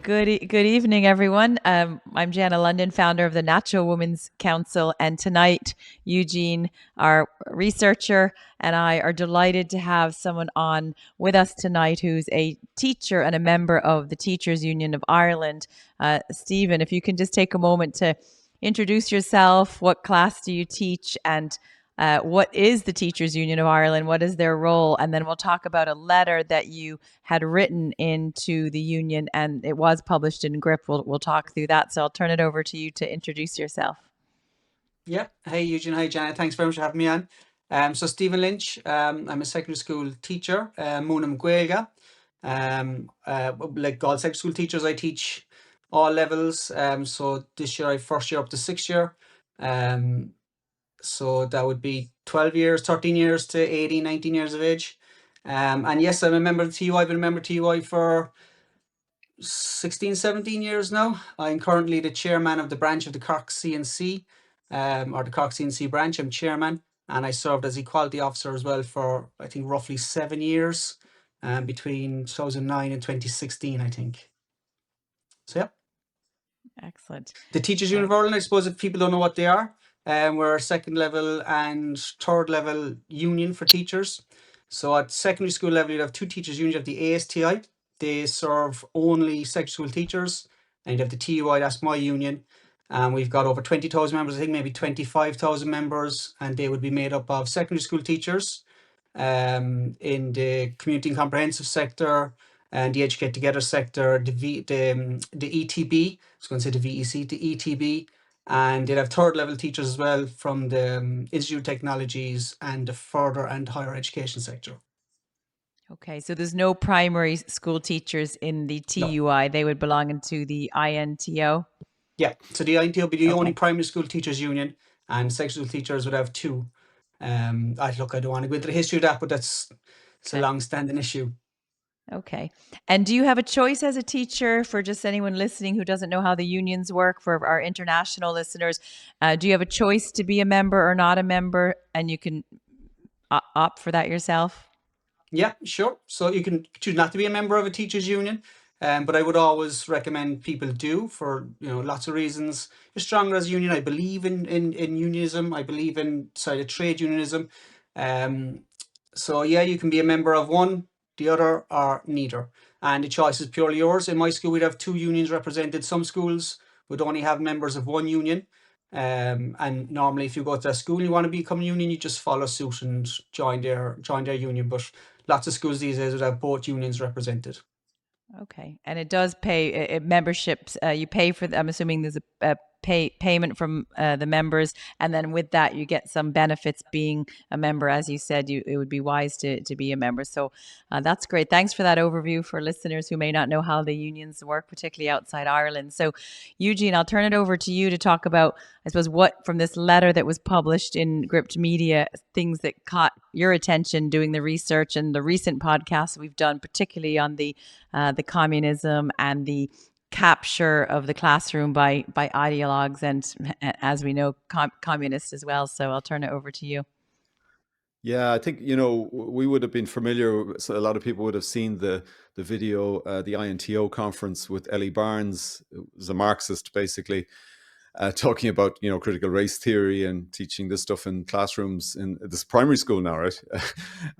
Good evening, everyone. I'm Jana London, founder of the Natural Women's Council, and tonight Eugene, our researcher, and I are delighted to have someone on with us tonight who's a teacher and a member of the Teachers Union of Ireland. Stephen, if you can just take a moment to introduce yourself, what class do you teach, and what is the Teachers Union of Ireland? What is their role? And then we'll talk about a letter that you had written into the union, and it was published in Gript. We'll talk through that. So I'll turn it over to you to introduce yourself. Yeah. Hey, Eugene. Hi, Janet. Thanks very much for having me on. So Stephen Lynch, I'm a secondary school teacher, Munam Gaelga. Like all secondary school teachers, I teach all levels. So this year, first year up to 6th year. So that would be 12 years, 13 years to 18, 19 years of age. And yes, I'm a member of the TUI. I've been a member of TUI for 16, 17 years now. I'm currently the chairman of the branch of the Cork CNC, or the Cork CNC branch. I'm chairman, and I served as equality officer as well for, I think, roughly 7 years, between 2009 and 2016, I think. So, yeah. Excellent. The Teachers Union of Ireland, I suppose if people don't know what they are, we're a second level and third level union for teachers. So at secondary school level, you have two teachers unions. You have the ASTI, they serve only secondary school teachers, and you have the TUI, that's my union. And we've got over 20,000 members, I think maybe 25,000 members, and they would be made up of secondary school teachers in the community and comprehensive sector, and the Educate Together sector, the ETB, I was going to say the VEC, the ETB, and they'd have third level teachers as well from the Institute of Technologies and the further and higher education sector. Okay, so there's no primary school teachers in the TUI. No. They would belong into the INTO? Yeah, so the INTO would be the only primary school teachers union, and secondary school teachers would have two. I don't want to go into the history of that, but it's a long-standing issue. Okay. And do you have a choice as a teacher, for just anyone listening who doesn't know how the unions work, for our international listeners? Do you have a choice to be a member or not a member, and you can opt for that yourself? Yeah, sure. So you can choose not to be a member of a teachers union, but I would always recommend people do, for lots of reasons. You're stronger as a union. I believe in unionism. I believe in trade unionism. So yeah, you can be a member of one, the other, or neither, and the choice is purely yours. In my school, we'd have two unions represented. Some schools would only have members of one union. And normally, if you go to a school and you want to become a union, you just follow suit and join their union. But lots of schools these days would have both unions represented. Okay, and it does pay memberships. You pay for. I'm assuming there's a payment from the members, and then with that you get some benefits being a member. As you said, it would be wise to be a member. So that's great. Thanks for that overview for listeners who may not know how the unions work, particularly outside Ireland. So Eugene, I'll turn it over to you to talk about, I suppose, what from this letter that was published in Gript Media, things that caught your attention doing the research and the recent podcasts we've done, particularly on the communism and the capture of the classroom by ideologues and, as we know, communists as well. So I'll turn it over to you. Yeah, I think, we would have been familiar. So a lot of people would have seen the video, the INTO conference with Ellie Barnes, who's a Marxist, basically, talking about, critical race theory and teaching this stuff in classrooms in this primary school now, right?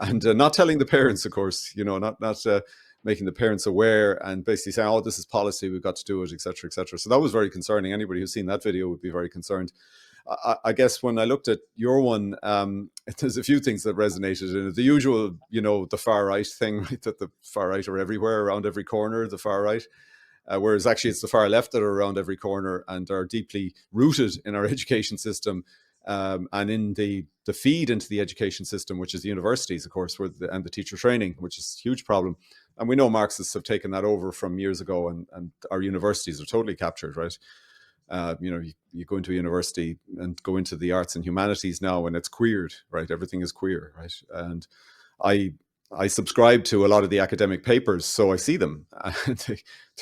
And not telling the parents, of course, not making the parents aware, and basically saying, oh, this is policy, we've got to do it, etc., etc. So that was very concerning. Anybody who's seen that video would be very concerned. I guess when I looked at your one, there's a few things that resonated in it. The usual, the far right thing, right? That the far right are everywhere, around every corner, the far right. Whereas actually it's the far left that are around every corner and are deeply rooted in our education system, and in the feed into the education system, which is the universities, of course, and the teacher training, which is a huge problem. And we know Marxists have taken that over from years ago, and our universities are totally captured, right? You go into a university and go into the arts and humanities now, and it's queered, right? Everything is queer, right? And I subscribe to a lot of the academic papers, so I see them.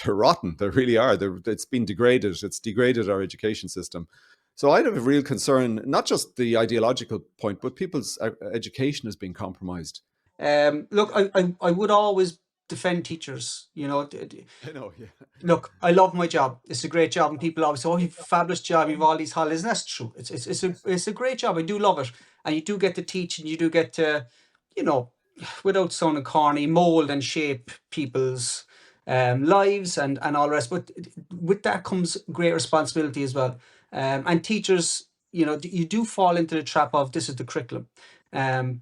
They're rotten. They really are. It's been degraded. It's degraded our education system. So I'd have a real concern, not just the ideological point, but people's education has been compromised. Look, I would always defend teachers. I know, yeah. Look, I love my job. It's a great job, and people always say, "Oh, you've a fabulous job. You've all these holidays." And that's true. It's a great job. I do love it, and you do get to teach, and you do get to, you know, without sounding corny, mold and shape people's lives and all the rest. But with that comes great responsibility as well. And teachers, you do fall into the trap of this is the curriculum.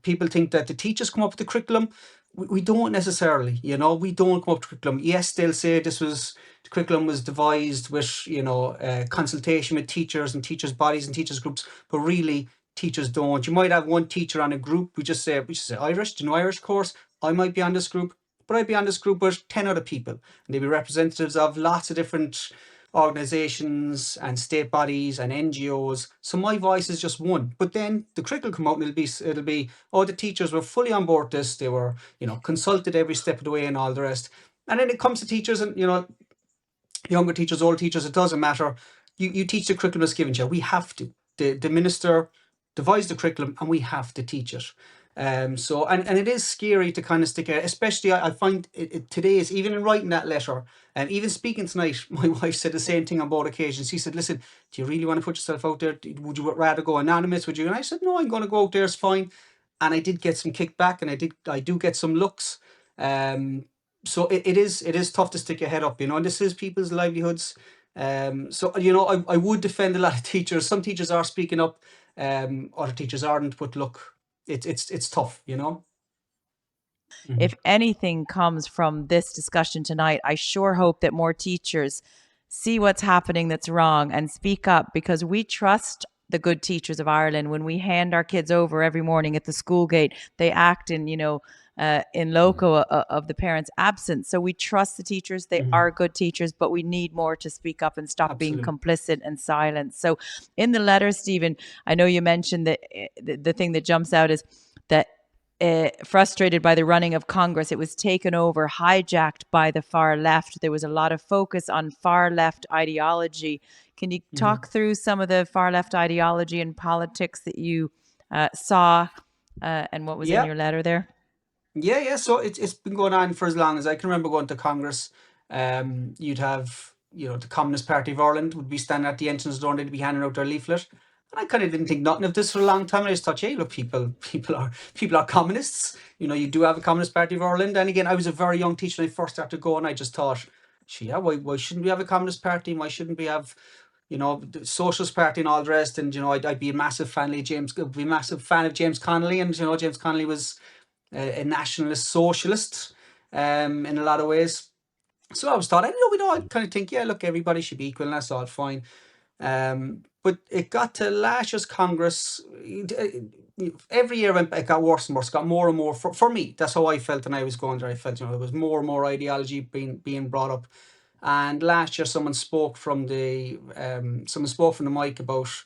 People think that the teachers come up with the curriculum. We don't necessarily, we don't come up with curriculum. Yes, they'll say the curriculum was devised with, consultation with teachers and teachers' bodies and teachers' groups, but really teachers don't. You might have one teacher on a group. We just say Irish, do you know Irish course? I might be on this group, but I'd be on this group with 10 other people, and they'd be representatives of lots of different organizations and state bodies and NGOs. So my voice is just one. But then the curriculum come out and it'll be oh, the teachers were fully on board this. They were, consulted every step of the way and all the rest. And then it comes to teachers and, younger teachers, older teachers, it doesn't matter. You teach the curriculum that's given to you. We have to. The minister devised the curriculum and we have to teach it. So it is scary to kind of stick out, especially I find it today is even in writing that letter and even speaking tonight, my wife said the same thing on both occasions. She said, listen, do you really want to put yourself out there? Would you rather go anonymous? Would you? And I said, no, I'm going to go out there. It's fine. And I did get some kickback and I do get some looks. So it is tough to stick your head up, and this is people's livelihoods. So, I would defend a lot of teachers. Some teachers are speaking up, other teachers aren't, but look, it's tough, If anything comes from this discussion tonight, I sure hope that more teachers see what's happening that's wrong and speak up, because we trust the good teachers of Ireland. When we hand our kids over every morning at the school gate, they act in loco of the parents' absence. So we trust the teachers. They are good teachers, but we need more to speak up and stop being complicit and silent. So in the letter, Stephen, I know you mentioned that the thing that jumps out is that frustrated by the running of Congress, it was taken over, hijacked by the far left. There was a lot of focus on far left ideology. Can you talk through some of the far left ideology and politics that you saw and what was in your letter there? Yeah. So it's been going on for as long as I can remember going to Congress. You'd have, the Communist Party of Ireland would be standing at the entrance door and they'd be handing out their leaflet. And I kind of didn't think nothing of this for a long time. I just thought, hey, look, people are communists. You do have a Communist Party of Ireland. And again, I was a very young teacher when I first started going. I just thought, why shouldn't we have a Communist Party? Why shouldn't we have, the Socialist Party and all the rest? And, I'd be a massive fan of James Connolly. And, James Connolly was a nationalist socialist in a lot of ways. So I was thought, I kind of think, yeah, look, everybody should be equal and that's all fine. But it got to last year's Congress, every year it got worse and worse, got more and more, for me, that's how I felt when I was going there. I felt, there was more and more ideology being brought up. And last year someone spoke from the mic about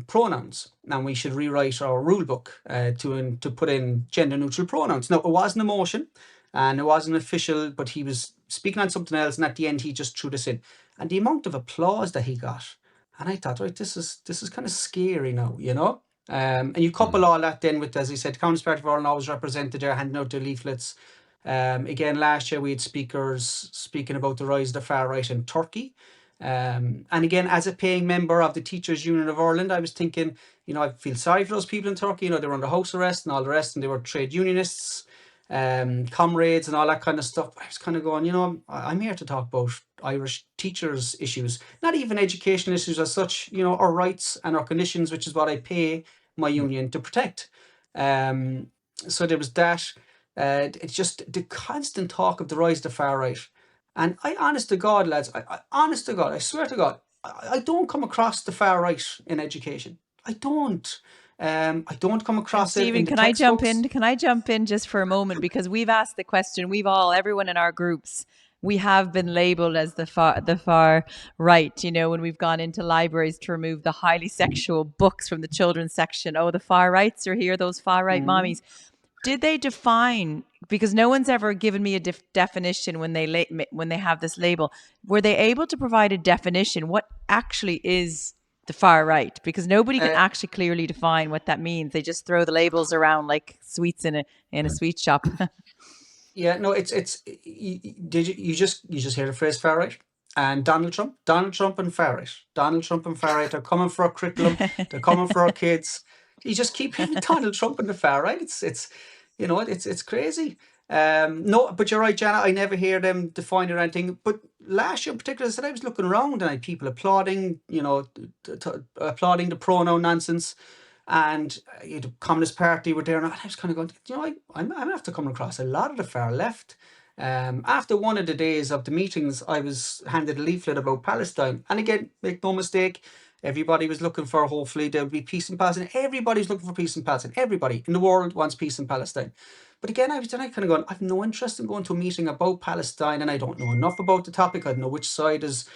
pronouns, and we should rewrite our rule book to put in gender neutral pronouns. Now, it wasn't a motion and it wasn't official, but he was speaking on something else, and at the end he just threw this in. And the amount of applause that he got, and I thought, right, this is kind of scary now, and you couple all that then with, as I said, Communist Party of Ireland always represented there, handing out their leaflets. Again, last year we had speakers speaking about the rise of the far right in Turkey. And again, as a paying member of the Teachers Union of Ireland, I was thinking, I feel sorry for those people in Turkey. They were under house arrest and all the rest, and they were trade unionists, comrades and all that kind of stuff. But I was kind of going, I'm here to talk about Irish teachers' issues, not even education issues as such, our rights and our conditions, which is what I pay my union to protect. So there was that. It's just the constant talk of the rise of the far right. And honest to God, lads, I swear to God, I don't come across the far right in education. I don't. I don't come across it. Stephen, can I jump in? Can I jump in just for a moment? Because we've asked the question, everyone in our groups, we have been labeled as the far right, when we've gone into libraries to remove the highly sexual books from the children's section. Oh, the far rights are here, those far right mommies. Did they define, because no one's ever given me a definition when they have this label, were they able to provide a definition? What actually is the far right? Because nobody can actually clearly define what that means. They just throw the labels around like sweets in a sweet shop. Yeah, no, you just hear the phrase far right and Donald Trump and far right, Donald Trump and far right. They're coming for our curriculum. They're coming for our kids. You just keep hearing Donald Trump and the far right. It's crazy. No, but you're right, Jana. I never hear them define it or anything. But last year in particular, I said I was looking around and I had people applauding, applauding the pronoun nonsense. And the Communist Party were there, and I was kind of going, I'm after coming across a lot of the far left. After one of the days of the meetings, I was handed a leaflet about Palestine. And again, make no mistake, everybody was looking for, hopefully, there would be peace in Palestine. Everybody's looking for peace in Palestine. Everybody in the world wants peace in Palestine. But again, I was then kind of going, I've no interest in going to a meeting about Palestine, and I don't know enough about the topic. I don't know which side is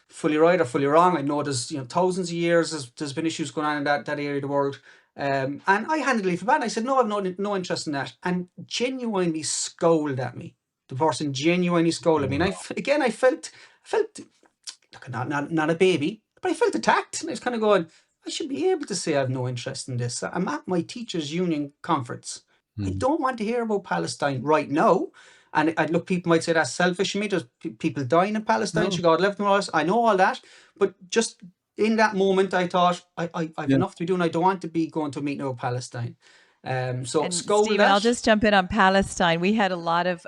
fully right or fully wrong. I know there's thousands of years there's been issues going on in that area of the world. And I handed leave for that. And I said, no, I've no interest in that. And genuinely scowled at me. The person genuinely scowled at me. And I felt look, not a baby, but I felt attacked. And I was kind of going, I should be able to say I have no interest in this. I'm at my teachers' union conference. I don't want to hear about Palestine right now. And people might say that's selfish of me. There's people dying in Palestine. God left them all. I know all that. But just in that moment, I thought, I've enough to be doing. I don't want to be going to a meeting about Palestine. So, and Stephen, I'll just jump in on Palestine. We had a lot of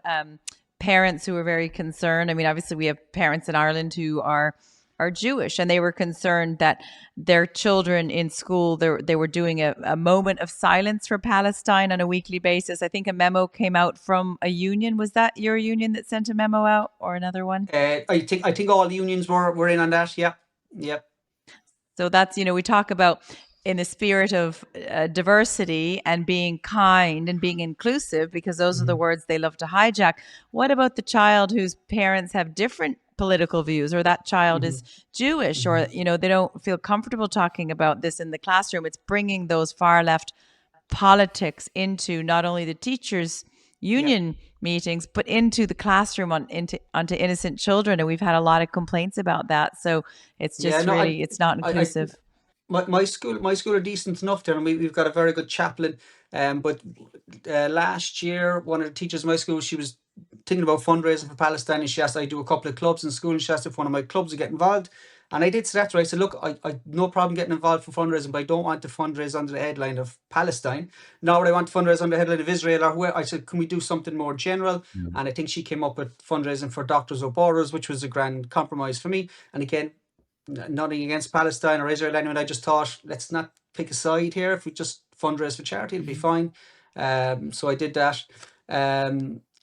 parents who were very concerned. I mean, obviously, we have parents in Ireland who are Jewish, and they were concerned that their children in school, they were doing a moment of silence for Palestine on a weekly basis. I think a memo came out from a union. Was that your union that sent a memo out, or another one? I think all the unions were in on that. Yeah. So that's, we talk about in the spirit of diversity and being kind and being inclusive, because those are the words they love to hijack. What about the child whose parents have different political views, or that child is Jewish, or they don't feel comfortable talking about this in the classroom? It's bringing those far left politics into not only the teachers' union meetings, but into the classroom onto innocent children. And we've had a lot of complaints about that. So it's just it's not inclusive. My school are decent enough there, and we've got a very good chaplain. But last year, one of the teachers in my school, she was thinking about fundraising for Palestine, and she asked, I do a couple of clubs in school, and she asked if one of my clubs would get involved. And I did say that to her. I said, look, I no problem getting involved for fundraising, but I don't want to fundraise under the headline of Palestine. Nor would I want to fundraise under the headline of Israel or where. I said, can we do something more general? And I think she came up with fundraising for Doctors Without Borders, which was a grand compromise for me. And again, nothing against Palestine or Israel anyway. I just thought, let's not pick a side here. If we just fundraise for charity, it'll be fine. So I did that.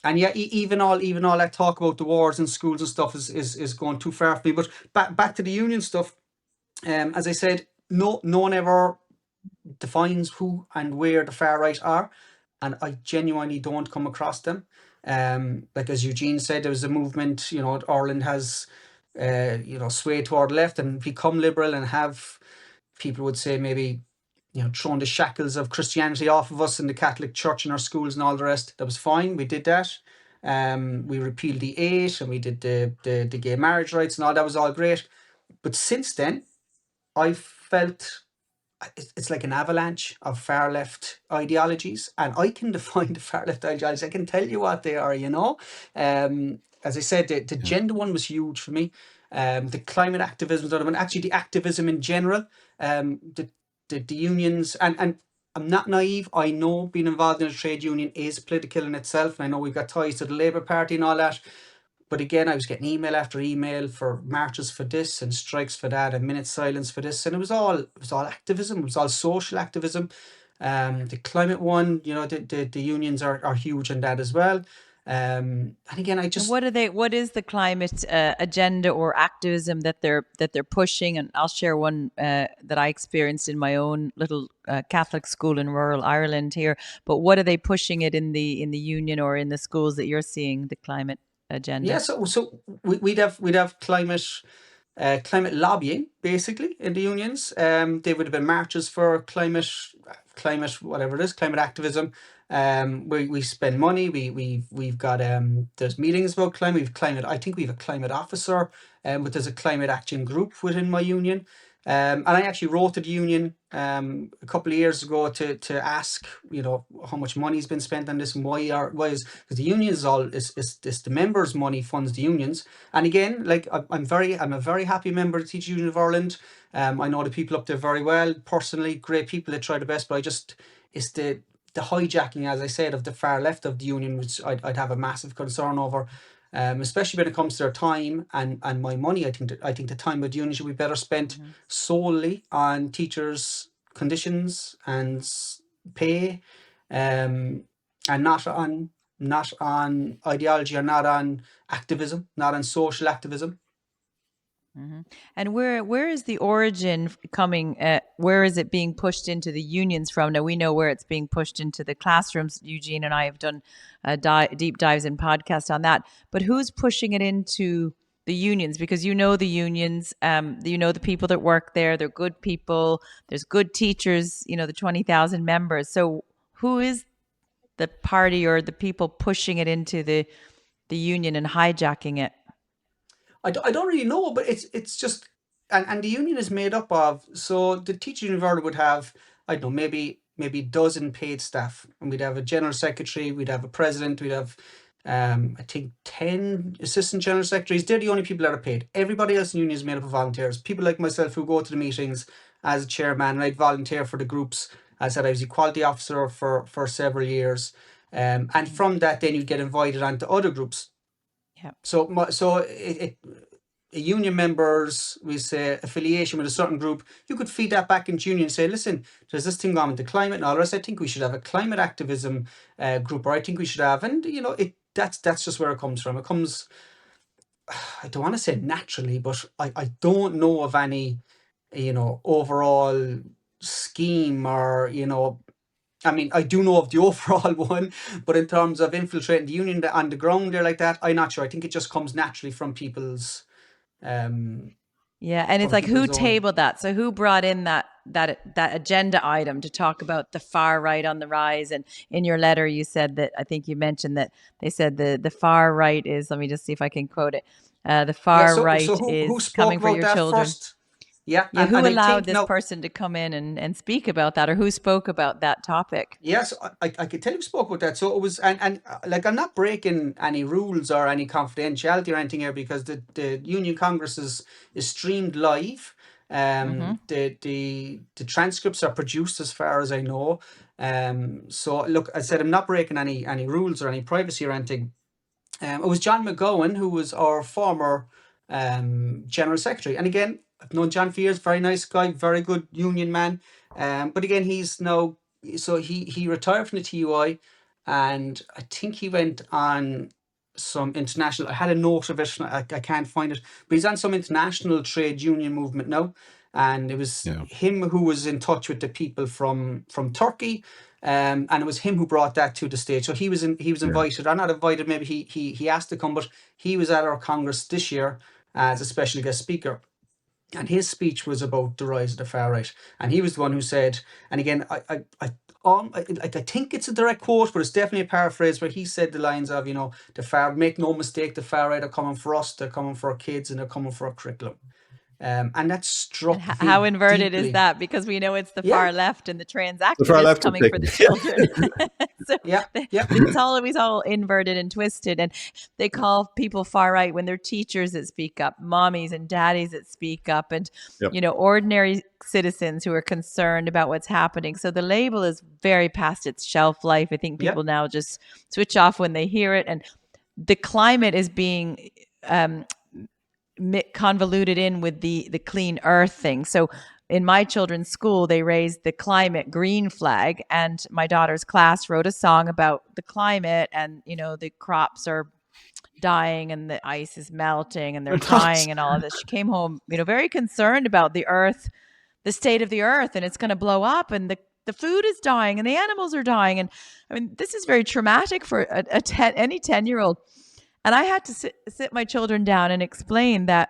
And yeah, even all that talk about the wars in schools and stuff is going too far for me. But back to the union stuff. As I said, no one ever defines who and where the far right are, and I genuinely don't come across them. Like as Eugene said, there was a movement. Ireland has swayed toward the left and become liberal, and have, people would say, maybe thrown the shackles of Christianity off of us in the Catholic Church and our schools and all the rest. That was fine. We did that. We repealed the 8, and we did the gay marriage rights and all. That was all great. But since then, I felt it's like an avalanche of far left ideologies, and I can define the far left ideologies. I can tell you what they are. As I said, the gender one was huge for me. The climate activism was another one. Actually, the activism in general. The unions, and I'm not naive. I know being involved in a trade union is political in itself, and I know we've got ties to the Labour Party and all that. But again, I was getting email after email for marches for this and strikes for that and minute silence for this, and it was all activism. It was all social activism. The climate one, the unions are huge in that as well. And again, what is the climate agenda or activism that they're pushing? And I'll share one that I experienced in my own little Catholic school in rural Ireland here. But what are they pushing it in the union or in the schools that you're seeing, the climate agenda? Yeah, so we'd have climate lobbying basically in the unions. They would have been marches for climate whatever it is, climate activism. We spend money. We've got there's meetings about climate. I think we have a climate officer, but there's a climate action group within my union. And I actually wrote to the union a couple of years ago to ask, how much money's been spent on this and why is, because the union is the members' money funds the unions. And again, like I'm a very happy member of the Teachers Union of Ireland. I know the people up there very well personally, great people that try the best, but it's the hijacking, as I said, of the far left of the union, which I'd have a massive concern over. Especially when it comes to their time and my money. I think the time of the union should be better spent solely on teachers' conditions and pay, and not on ideology, or not on activism, not on social activism. And where is the origin coming? Where is it being pushed into the unions from? Now we know where it's being pushed into the classrooms. Eugene and I have done deep dives in podcasts on that. But who's pushing it into the unions? Because the unions, the people that work there. They're good people. There's good teachers. The 20,000 members. So who is the party or the people pushing it into the union and hijacking it? I don't really know, but it's just, and the union is made up of, so the Teachers Union of Ireland would have, I don't know, maybe a dozen paid staff, and we'd have a general secretary, we'd have a president, we'd have I think 10 assistant general secretaries. They're the only people that are paid. Everybody else in the union is made up of volunteers, people like myself who go to the meetings as a chairman, and I'd volunteer for the groups. As I said, I was equality officer for several years, and from that then you get invited onto other groups. Yeah. So union members, we say affiliation with a certain group, you could feed that back into union and say, listen, there's this thing on with the climate and all the rest. I think we should have a climate activism group, or I think we should have, and that's just where it comes from. It comes, I don't want to say naturally, but I don't know of any, overall scheme, or I mean, I do know of the overall one, but in terms of infiltrating the union on the ground there like that, I'm not sure. I think it just comes naturally from people's. And it's like, who tabled that? So who brought in that agenda item to talk about the far right on the rise? And in your letter, you said that, I think you mentioned that they said the far right is, let me just see if I can quote it. The far right who is coming for your children. First? Who allowed this person to come in and speak about that, or who spoke about that topic? Yes, I could tell you spoke about that. So it was, and like, I'm not breaking any rules or any confidentiality or anything here, because the Union Congress is streamed live. The transcripts are produced, as far as I know. So look, I said I'm not breaking any rules or any privacy or anything. It was John McGowan who was our former general secretary, and again, I've known John for years, very nice guy, very good union man. But again, he's now, so he retired from the TUI, and I think he went on some international, I had a note of it, I can't find it, but he's on some international trade union movement now. And it was him who was in touch with the people from Turkey, and it was him who brought that to the stage. So he was invited, or not invited, maybe he asked to come, but he was at our Congress this year as a special guest speaker. And his speech was about the rise of the far right. And he was the one who said, and again, I think it's a direct quote, but it's definitely a paraphrase, where he said the lines of, make no mistake, the far right are coming for us, they're coming for our kids, and they're coming for our curriculum. And that struck me how inverted deeply. Is that? Because we know it's the far left and the trans activists coming for the children. So it's always all inverted and twisted. And they call people far right when they're teachers that speak up, mommies and daddies that speak up, and ordinary citizens who are concerned about what's happening. So the label is very past its shelf life. I think people now just switch off when they hear it. And the climate is being convoluted in with the clean earth thing. So in my children's school, they raised the climate green flag, and my daughter's class wrote a song about the climate, and the crops are dying and the ice is melting and they're dying and all of this. She came home, very concerned about the earth, the state of the earth, and it's going to blow up, and the food is dying and the animals are dying. And I mean, this is very traumatic for any 10-year-old. And I had to sit my children down and explain that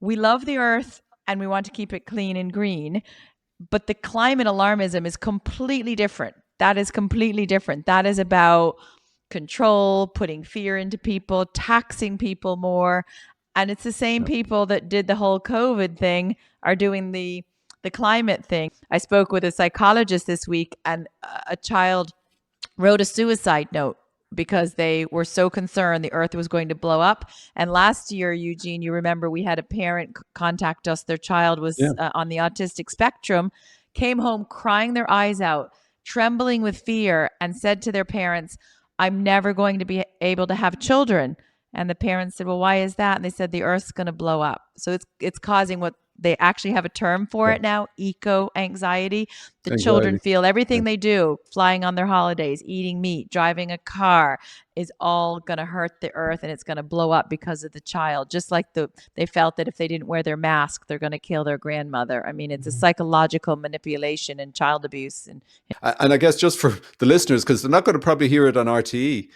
we love the earth and we want to keep it clean and green, but the climate alarmism is completely different. That is completely different. That is about control, putting fear into people, taxing people more. And it's the same people that did the whole COVID thing are doing the climate thing. I spoke with a psychologist this week, and a child wrote a suicide note because they were so concerned the earth was going to blow up. And last year, Eugene, you remember we had a parent contact us. Their child was on the autistic spectrum, came home crying their eyes out, trembling with fear, and said to their parents, "I'm never going to be able to have children." And the parents said, "Well, why is that?" And they said, "The earth's going to blow up." So it's causing what they actually have a term for it now, eco anxiety. The children feel everything they do, flying on their holidays, eating meat, driving a car, is all going to hurt the earth, and it's going to blow up because of the child. Just like they felt that if they didn't wear their mask, they're going to kill their grandmother. I mean, it's a psychological manipulation and child abuse. And I guess just for the listeners, because they're not going to probably hear it on RTE,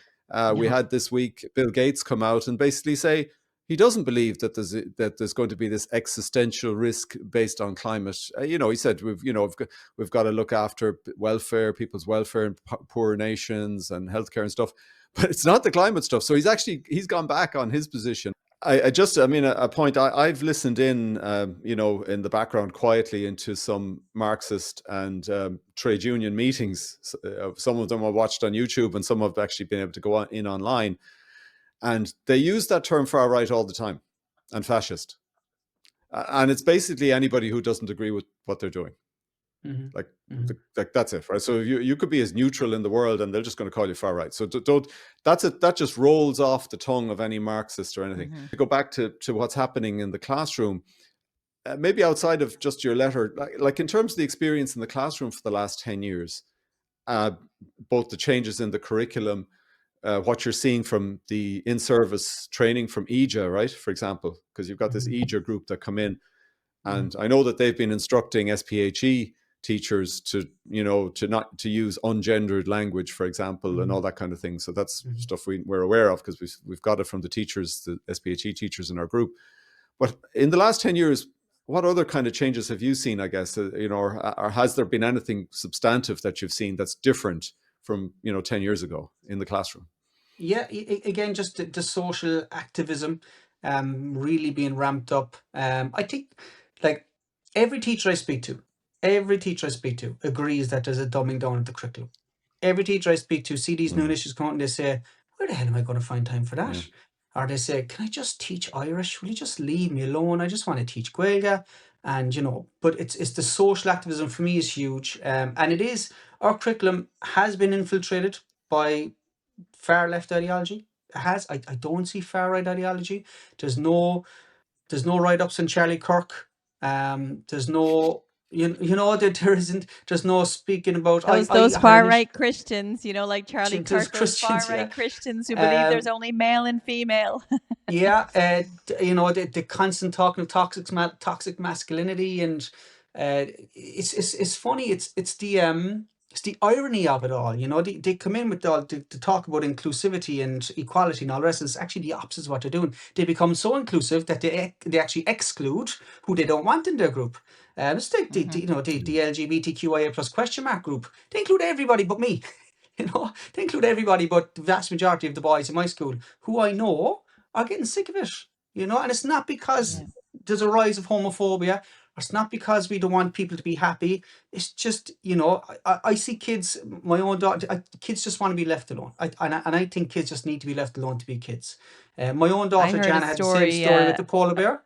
we had this week Bill Gates come out and basically say he doesn't believe that there's going to be this existential risk based on climate. He said we've got to look after welfare, people's welfare in poor nations and healthcare and stuff, but it's not the climate stuff. So he's gone back on his position. A point I've listened in the background quietly into some Marxist and trade union meetings. Some of them I watched on YouTube, and some have actually been able to go in online. And they use that term far right all the time, and fascist. And it's basically anybody who doesn't agree with what they're doing. Like that's it, right? So you could be as neutral in the world, and they're just going to call you far right. So don't. That's it. That just rolls off the tongue of any Marxist or anything. To go back to what's happening in the classroom, maybe outside of just your letter, like in terms of the experience in the classroom for the last 10 years, both the changes in the curriculum, what you're seeing from the in-service training from EJA, right? For example, because you've got this EJA group that come in, and I know that they've been instructing SPHE teachers to not to use ungendered language, for example, and all that kind of thing. So that's stuff we're aware of because we've got it from the teachers, the SPHE teachers in our group. But in the last 10 years, what other kind of changes have you seen, I guess, or has there been anything substantive that you've seen that's different from 10 years ago in the classroom? Yeah, again, just the social activism really being ramped up. I think like every teacher I speak to agrees that there's a dumbing down of the curriculum. Every teacher I speak to see these new issues come out and they say, where the hell am I going to find time for that? Or they say, can I just teach Irish? Will you just leave me alone? I just want to teach Gaeilge. And, but it's the social activism for me is huge. And it is, our curriculum has been infiltrated by far left ideology. It has. I don't see far right ideology. There's no write-ups on Charlie Kirk. There's no that there isn't. There's no speaking about those far right Christians, like Charlie Kirk, those far Christians, right Christians who believe there's only male and female. The constant talking of toxic masculinity, and it's funny. It's the irony of it all. They come in with all to talk about inclusivity and equality and all the rest. It's actually the opposite of what they're doing. They become so inclusive that they actually exclude who they don't want in their group. It's like the LGBTQIA plus question mark group. They include everybody but me. They include everybody but the vast majority of the boys in my school who I know are getting sick of it. And it's not because there's a rise of homophobia. It's not because we don't want people to be happy. It's just, I see kids, my own daughter, kids just want to be left alone. And I think kids just need to be left alone to be kids. My own daughter, Jana, had the same story with the polar bear.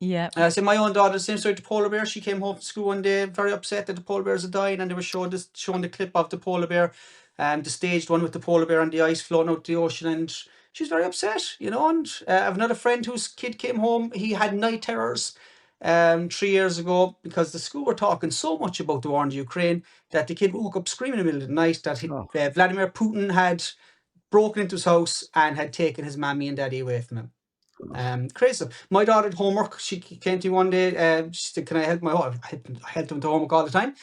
Yeah. So my own daughter, the same story with the polar bear. She came home from school one day, very upset that the polar bears are dying, and they were showing the clip of the polar bear, the staged one with the polar bear on the ice floating out the ocean, and she's very upset, And I have another friend whose kid came home. He had night terrors 3 years ago because the school were talking so much about the war in the Ukraine that the kid woke up screaming in the middle of the night that Vladimir Putin had broken into his house and had taken his mommy and daddy away from him. Crazy. My daughter had homework. She came to me one day. She said, "Can I help I helped them with the homework all the time."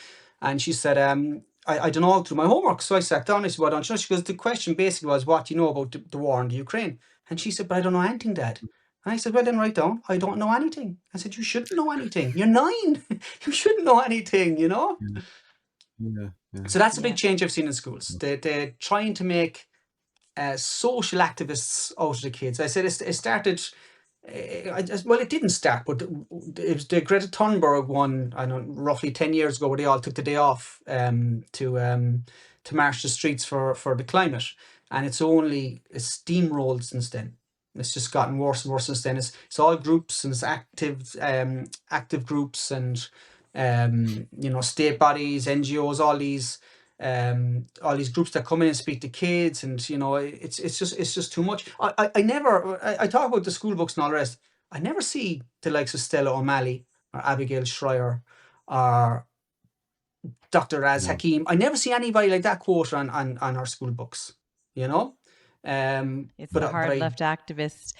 And she said, I don't know how to do my homework. So I sat down. I said, "Why don't you know?" She goes, "The question basically was, what do you know about the war in the Ukraine?" And she said, "But I don't know anything, Dad." And I said, "Well, then write down, I don't know anything." I said, "You shouldn't know anything. You're 9. You shouldn't know anything, Yeah. So that's a big change I've seen in schools. They're trying to make social activists out of the kids. I said it started Well, it didn't start, but it was the Greta Thunberg one. I know, roughly 10 years ago, where they all took the day off to march the streets for the climate, and it's steamrolled since then. It's just gotten worse and worse since then. It's all groups, and it's active groups, and state bodies, NGOs, all these groups that come in and speak to kids, and it's just too much. I talk about the school books and all the rest. I never see the likes of Stella O'Malley or Abigail Schreier or Dr. Raz No. Hakim. I never see anybody like that quote on our school books. It's but the I, hard left activist.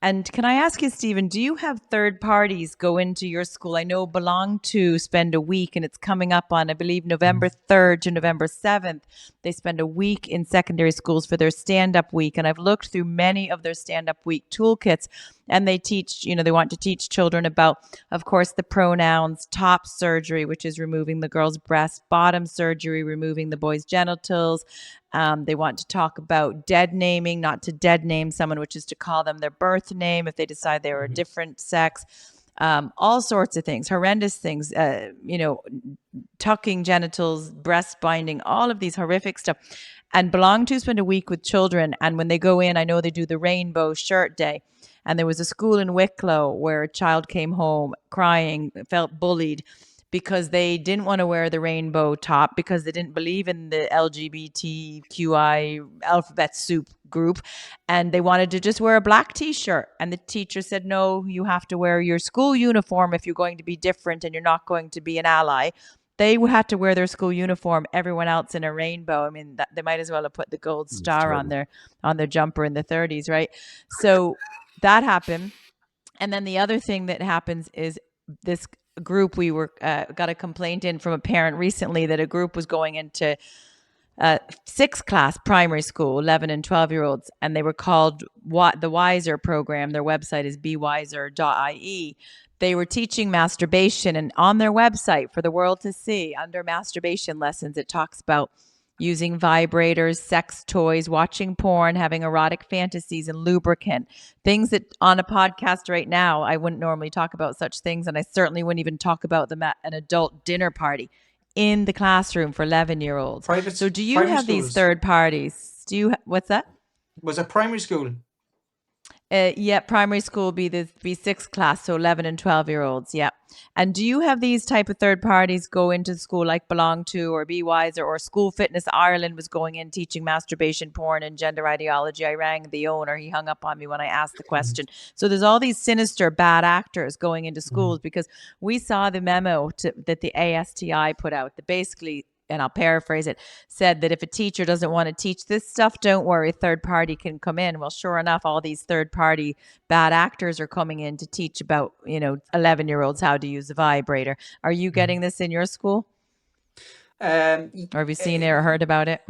And can I ask you, Stephen, do you have third parties go into your school? I know Belong To spend a week, and it's coming up on, I believe, November 3rd to November 7th. They spend a week in secondary schools for their stand-up week. And I've looked through many of their stand-up week toolkits, and they teach, they want to teach children about, of course, the pronouns, top surgery, which is removing the girl's breast, bottom surgery, removing the boy's genitals. They want to talk about dead naming, not to dead name someone, which is to call them their birth name if they decide they were a different sex. All sorts of things, horrendous things, tucking genitals, breast binding, all of these horrific stuff. And Belong To spend a week with children. And when they go in, I know they do the rainbow shirt day. And there was a school in Wicklow where a child came home crying, felt bullied because they didn't want to wear the rainbow top because they didn't believe in the LGBTQI alphabet soup group, and they wanted to just wear a black t-shirt. And the teacher said, no, you have to wear your school uniform if you're going to be different and you're not going to be an ally. They had to wear their school uniform, everyone else in a rainbow. I mean, they might as well have put the gold star on their jumper in the 30s, right? So that happened. And then the other thing that happens is this group, we got a complaint in from a parent recently that a group was going into sixth class primary school, 11 and 12-year-olds, and they were called the Wiser program. Their website is bewiser.ie. They were teaching masturbation, and on their website for the world to see, under masturbation lessons, it talks about using vibrators, sex toys, watching porn, having erotic fantasies, and lubricant. Things that on a podcast right now, I wouldn't normally talk about such things, and I certainly wouldn't even talk about them at an adult dinner party in the classroom for 11-year-olds. So do you have these third parties? What's that? Was it primary school? Yeah, primary school will be sixth class, so 11 and 12-year-olds. Yeah. And do you have these type of third parties go into school like Belong To or Be Wiser or School Fitness Ireland was going in teaching masturbation, porn, and gender ideology? I rang the owner. He hung up on me when I asked the question. So there's all these sinister bad actors going into schools because we saw the memo that the ASTI put out that basically, and I'll paraphrase it, said that if a teacher doesn't want to teach this stuff, don't worry, third party can come in. Well, sure enough, all these third party bad actors are coming in to teach about, 11-year-olds how to use a vibrator. Are you getting this in your school? Or have you seen it or heard about it?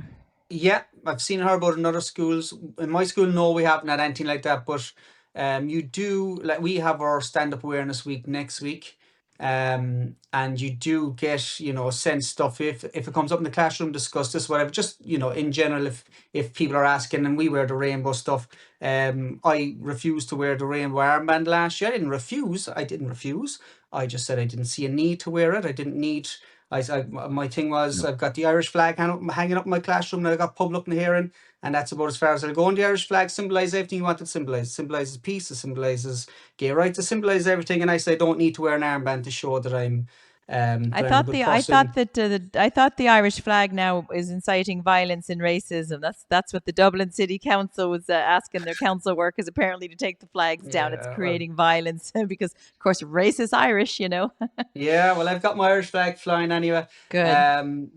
Yeah, I've seen and heard about it in other schools. In my school, no, we haven't had anything like that, but you do, like, we have our stand-up awareness week next week. And you do get, sent stuff if it comes up in the classroom, discuss this, whatever. Just, in general, if people are asking, and we wear the rainbow stuff. I refused to wear the rainbow armband last year. I didn't refuse. I just said I didn't see a need to wear it. I didn't need. My thing was, I've got the Irish flag hanging up in my classroom that I got public in hearing, and that's about as far as I'll go. And the Irish flag symbolizes everything you want it to symbolize. It symbolizes peace. It symbolizes gay rights. It symbolizes everything. And I say I don't need to wear an armband to show that I'm. I thought the Irish flag now is inciting violence and racism. That's what the Dublin City Council was asking their council workers apparently to take the flags down. It's creating violence because, of course, racist Irish, Yeah, well, I've got my Irish flag flying anyway. Good.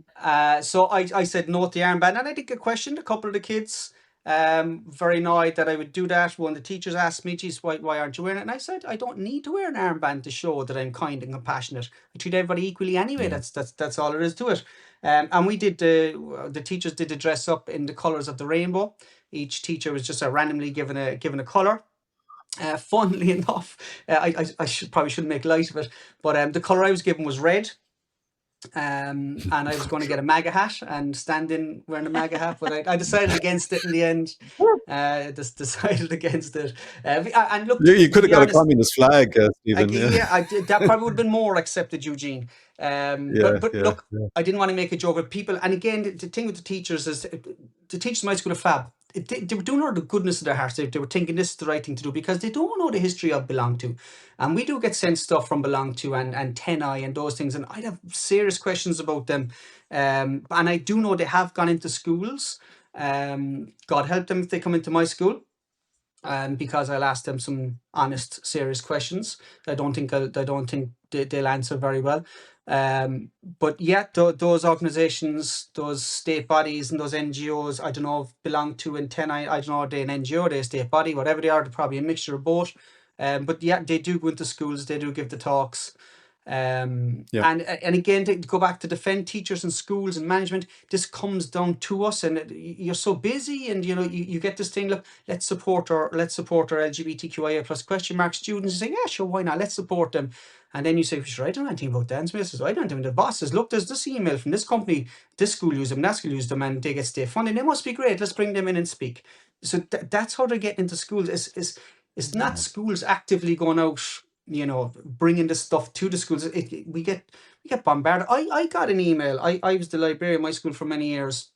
So I said no to the armband, and I did get questioned. A couple of the kids very annoyed that I would do that. When the teachers asked me, geez, why aren't you wearing it? And I said, I don't need to wear an armband to show that I'm kind and compassionate. I treat everybody equally anyway. Yeah. That's all there is to it. And we did the teachers did the dress up in the colours of the rainbow. Each teacher was just randomly given a colour. Funnily enough, I probably shouldn't make light of it, but the colour I was given was red. and I was going to get a MAGA hat and stand in wearing a MAGA hat, but I decided against it in the end. Just decided against it. And look, You to could have be got a honest, communist flag, Stephen. yeah, I did. That probably would have been more accepted, Eugene. Yeah, But yeah, look, I didn't want to make a joke with people. And again, the thing with the teachers is the teachers in my school are fab. They were doing it out of the goodness of their hearts. They were thinking this is the right thing to do because they don't know the history of Belong To. And we do get sent stuff from Belong To and 10i and those things. And I'd have serious questions about them. And I do know they have gone into schools. God help them if they come into my school. Because I'll ask them some honest, serious questions. I don't think they'll answer very well. But yeah, those organizations, those state bodies and those NGOs, I don't know if Belong To and 10, I don't know, are they an NGO, they're a state body, whatever they are, they're probably a mixture of both. But yeah, they do go into schools, they do give the talks. And again, to go back to defend teachers and schools and management, this comes down to us, and you're so busy, and you get this thing, look, let's support our LGBTQIA plus question mark students. You say, yeah, sure, why not, let's support them. And then you say, sure, I don't know anything about that. And Smith says, I don't know. The boss says, look, there's this email from this company, this school use them, that school use them, and they get state funding, they must be great, let's bring them in and speak. So that's how they're getting into schools. It's not schools actively going out, bringing this stuff to the schools. We get bombarded. I got an email. I was the librarian in my school for many years,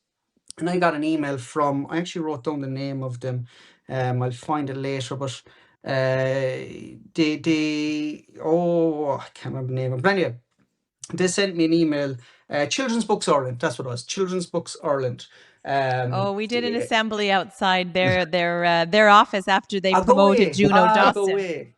and I got an email from, I actually wrote down the name of them. I'll find it later, but I can't remember the name of it. But anyway, they sent me an email. Children's Books Ireland, that's what it was. Children's Books Ireland. We did an assembly outside their office after they I'll go promoted away. Juno I'll go Dawson. away.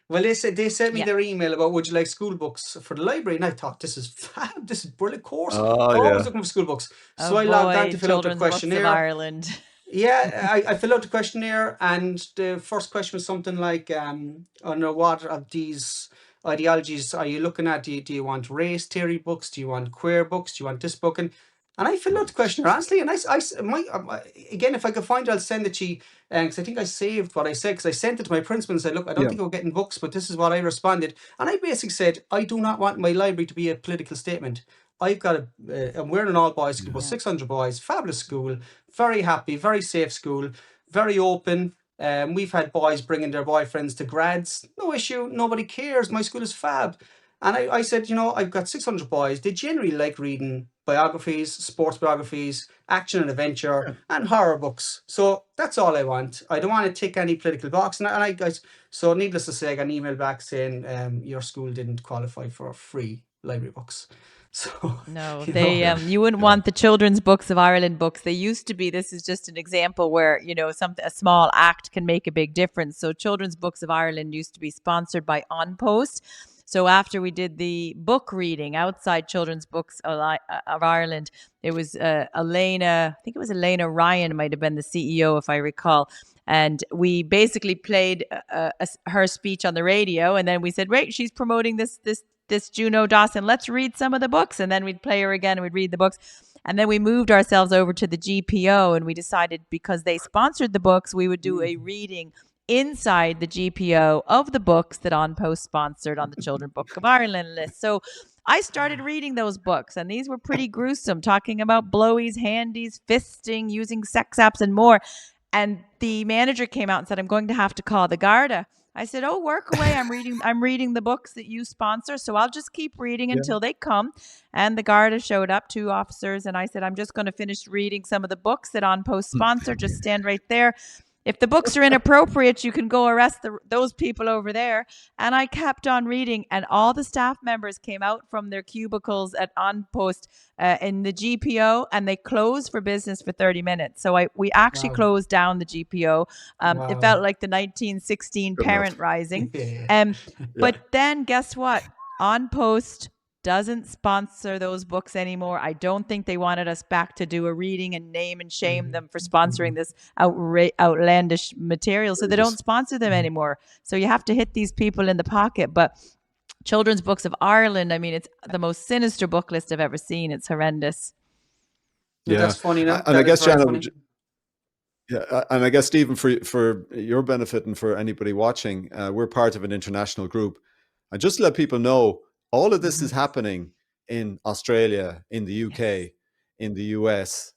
Well, they sent me Yeah. their email about, would you like school books for the library? And I thought, this is fab, this is brilliant course. Oh, Always yeah. looking for school books. So I logged on to fill out the Children's Books of questionnaire. Ireland. Yeah, I filled out the questionnaire, and the first question was something like, what of these ideologies are you looking at? Do you want race theory books? Do you want queer books? Do you want this book? And I filled out the questionnaire honestly, and again, if I could find it, I'll send it to you. Because I think I saved what I said, because I sent it to my principal and said, look, I don't think we're getting books, but this is what I responded. And I basically said, I do not want my library to be a political statement. I've got I'm wearing an all boys school, about 600 boys, fabulous school, very happy, very safe school, very open. We've had boys bringing their boyfriends to grads, no issue, nobody cares. My school is fab. And I said, I've got 600 boys. They generally like reading biographies, sports biographies, action and adventure, and horror books. So that's all I want. I don't want to tick any political box. So needless to say, I got an email back saying your school didn't qualify for free library books. So no, you wouldn't want the Children's Books of Ireland books. They used to be. This is just an example where a small act can make a big difference. So Children's Books of Ireland used to be sponsored by On Post. So after we did the book reading outside Children's Books of Ireland, it was Elena. I think it was Elena Ryan might have been the CEO, if I recall. And we basically played her speech on the radio, and then we said, "Right, she's promoting this Juno Dawson. Let's read some of the books." And then we'd play her again, and we'd read the books. And then we moved ourselves over to the GPO, and we decided, because they sponsored the books, we would do a reading inside the GPO of the books that On Post sponsored on the Children's Book of Ireland list. So I started reading those books, and these were pretty gruesome, talking about blowies, handies, fisting, using sex apps, and more. And the manager came out and said, "I'm going to have to call the Garda." I said, "Oh, work away. I'm reading the books that you sponsor, so I'll just keep reading until they come." And the Garda showed up, 2 officers, and I said, "I'm just going to finish reading some of the books that On Post sponsor. Just stand right there. If the books are inappropriate, you can go arrest those people over there." And I kept on reading, and all the staff members came out from their cubicles at On Post in the GPO, and they closed for business for 30 minutes. So we actually closed down the GPO. It felt like the 1916 parent rising. But then guess what? On Post doesn't sponsor those books anymore. I don't think they wanted us back to do a reading and name and shame them for sponsoring this outlandish material. So they don't sponsor them anymore. So you have to hit these people in the pocket. But Children's Books of Ireland, I mean, it's the most sinister book list I've ever seen. It's horrendous. Yeah, that's funny. And I guess, Jana, and I guess, Stephen, for your benefit and for anybody watching, we're part of an international group. And just to let people know, all of this is happening in Australia, in the UK, Yes. in the US,